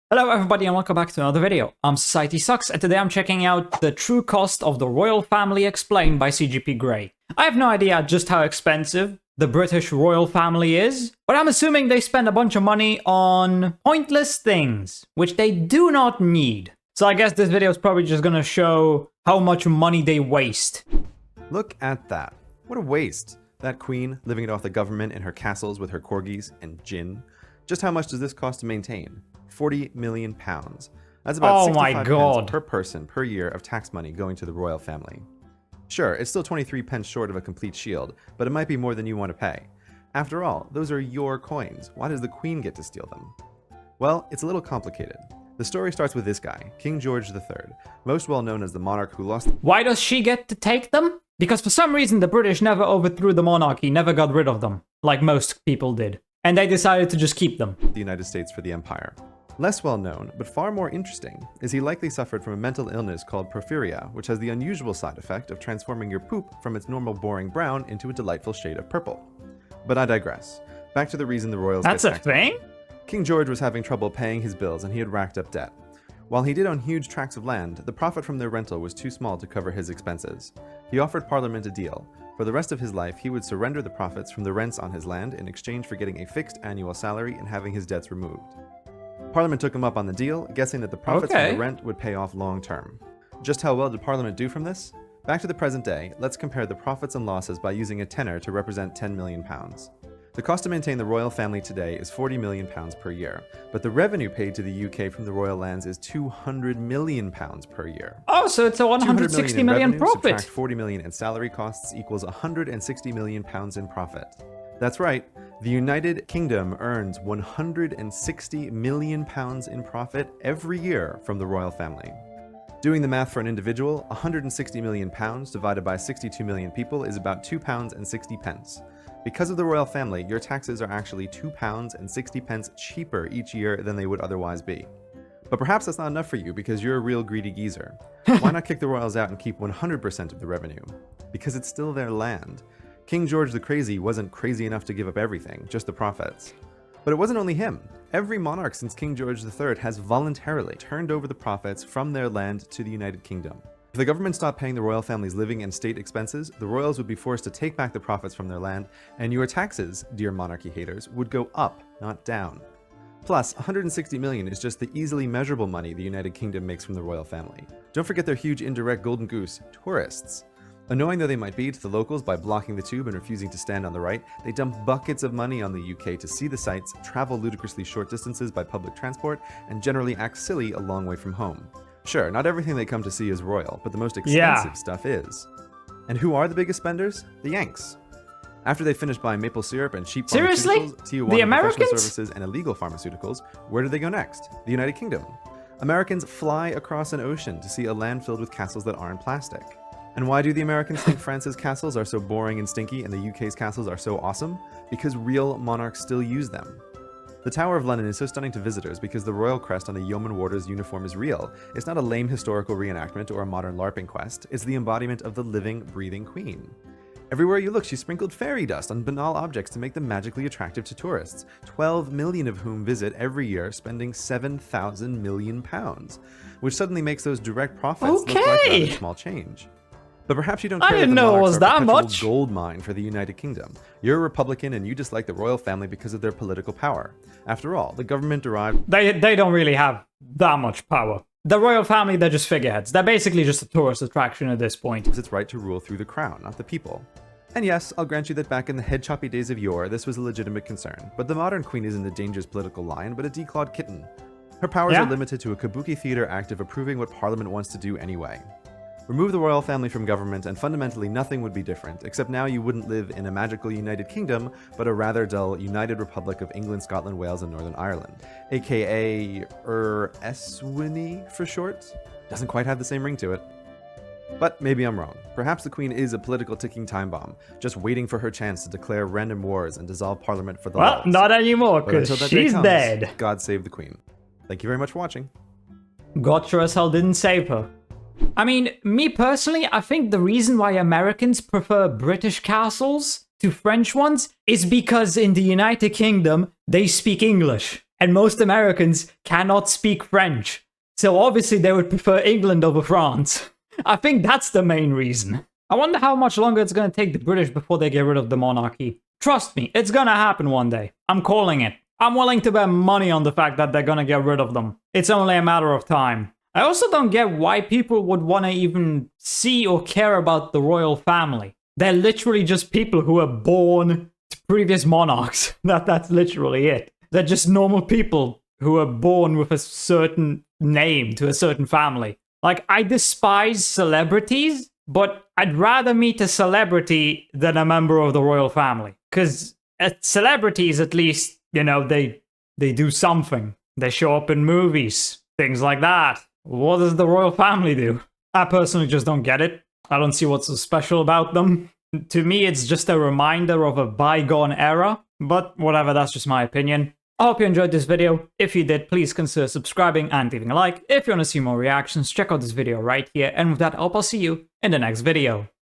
Hello everybody and welcome back to another video. I'm SocietySucks and today I'm checking out the true cost of the royal family explained by CGP Grey. I have no idea just how expensive the British royal family is, but I'm assuming they spend a bunch of money on pointless things, which they do not need. So I guess this video is probably just gonna show how much money they waste. Look at that. What a waste. That queen living it off the government in her castles with her corgis and gin. Just how much does this cost to maintain? 40 million pounds. That's about 65 pence per person per year of tax money going to the royal family. Sure, it's still 23 pence short of a complete shield, but it might be more than you want to pay. After all, those are your coins. Why does the queen get to steal them? Well, it's a little complicated. The story starts with this guy, King George III, most well known as the monarch who lost... Why does she get to take them? Because for some reason the British never overthrew the monarchy, never got rid of them, like most people did. And they decided to just keep them. The United States for the empire. Less well known, but far more interesting, is he likely suffered from a mental illness called porphyria, which has the unusual side effect of transforming your poop from its normal boring brown into a delightful shade of purple. But I digress. Back to the reason the royals That's a thing? King George was having trouble paying his bills and he had racked up debt. While he did own huge tracts of land, the profit from their rental was too small to cover his expenses. He offered Parliament a deal. For the rest of his life, he would surrender the profits from the rents on his land in exchange for getting a fixed annual salary and having his debts removed. Parliament took him up on the deal, guessing that the profits from the rent would pay off long term. Just how well did Parliament do from this? Back to the present day, let's compare the profits and losses by using a tenner to represent 10 million pounds. The cost to maintain the royal family today is 40 million pounds per year, but the revenue paid to the UK from the royal lands is 200 million pounds per year. Oh, so it's a 160 million revenue, profit. Subtract 40 million in salary costs equals 160 million pounds in profit. That's right, the United Kingdom earns 160 million pounds in profit every year from the royal family. Doing the math for an individual, 160 million pounds divided by 62 million people is about £2.60. Because of the royal family, your taxes are actually £2.60 cheaper each year than they would otherwise be. But perhaps that's not enough for you because you're a real greedy geezer. Why not kick the royals out and keep 100% of the revenue? Because it's still their land. King George the Crazy wasn't crazy enough to give up everything, just the profits. But it wasn't only him. Every monarch since King George III has voluntarily turned over the profits from their land to the United Kingdom. If the government stopped paying the royal family's living and state expenses, the royals would be forced to take back the profits from their land, and your taxes, dear monarchy haters, would go up, not down. Plus, 160 million is just the easily measurable money the United Kingdom makes from the royal family. Don't forget their huge indirect golden goose, tourists. Annoying though they might be to the locals by blocking the tube and refusing to stand on the right, they dump buckets of money on the UK to see the sights, travel ludicrously short distances by public transport, and generally act silly a long way from home. Sure, not everything they come to see is royal, but the most expensive stuff is. And who are the biggest spenders? The Yanks. After they finish buying maple syrup and cheap pharmaceuticals, Tijuana professional services, and illegal pharmaceuticals, where do they go next? The United Kingdom. Americans fly across an ocean to see a land filled with castles that aren't plastic. And why do the Americans think France's castles are so boring and stinky and the UK's castles are so awesome? Because real monarchs still use them. The Tower of London is so stunning to visitors because the royal crest on the yeoman warder's uniform is real. It's not a lame historical reenactment or a modern LARPing quest, it's the embodiment of the living, breathing queen. Everywhere you look, she sprinkled fairy dust on banal objects to make them magically attractive to tourists, 12 million of whom visit every year, spending 7,000 million pounds, which suddenly makes those direct profits look like rather small change. But perhaps you don't care that the monarchs are a perpetual gold mine for the United Kingdom. You're a Republican and you dislike the royal family because of their political power. After all, the government derived... They don't really have that much power. The royal family, they're just figureheads. They're basically just a tourist attraction at this point. It's right to rule through the crown, not the people. And yes, I'll grant you that back in the head-choppy days of yore, this was a legitimate concern. But the modern queen isn't a dangerous political lion, but a declawed kitten. Her powers are limited to a kabuki theater act of approving what Parliament wants to do anyway. Remove the royal family from government and fundamentally nothing would be different, except now you wouldn't live in a magical United Kingdom, but a rather dull United Republic of England, Scotland, Wales, and Northern Ireland. AKA, Eswini for short? Doesn't quite have the same ring to it. But maybe I'm wrong. Perhaps the Queen is a political ticking time bomb, just waiting for her chance to declare random wars and dissolve Parliament for the Well, not anymore, because she's dead. God save the Queen. Thank you very much for watching. God sure as hell didn't save her. I mean, me personally, I think the reason why Americans prefer British castles to French ones is because in the United Kingdom, they speak English. And most Americans cannot speak French. So obviously they would prefer England over France. I think that's the main reason. I wonder how much longer it's going to take the British before they get rid of the monarchy. Trust me, it's going to happen one day. I'm calling it. I'm willing to bet money on the fact that they're going to get rid of them. It's only a matter of time. I also don't get why people would want to even see or care about the royal family. They're literally just people who were born to previous monarchs. That's literally it. They're just normal people who were born with a certain name to a certain family. Like, I despise celebrities, but I'd rather meet a celebrity than a member of the royal family. Because celebrities, at least, you know, they do something. They show up in movies, things like that. What does the royal family do? I personally just don't get it. I don't see what's so special about them. To me, it's just a reminder of a bygone era. But whatever, that's just my opinion. I hope you enjoyed this video. If you did, please consider subscribing and leaving a like. If you want to see more reactions, check out this video right here. And with that, I'll see you in the next video.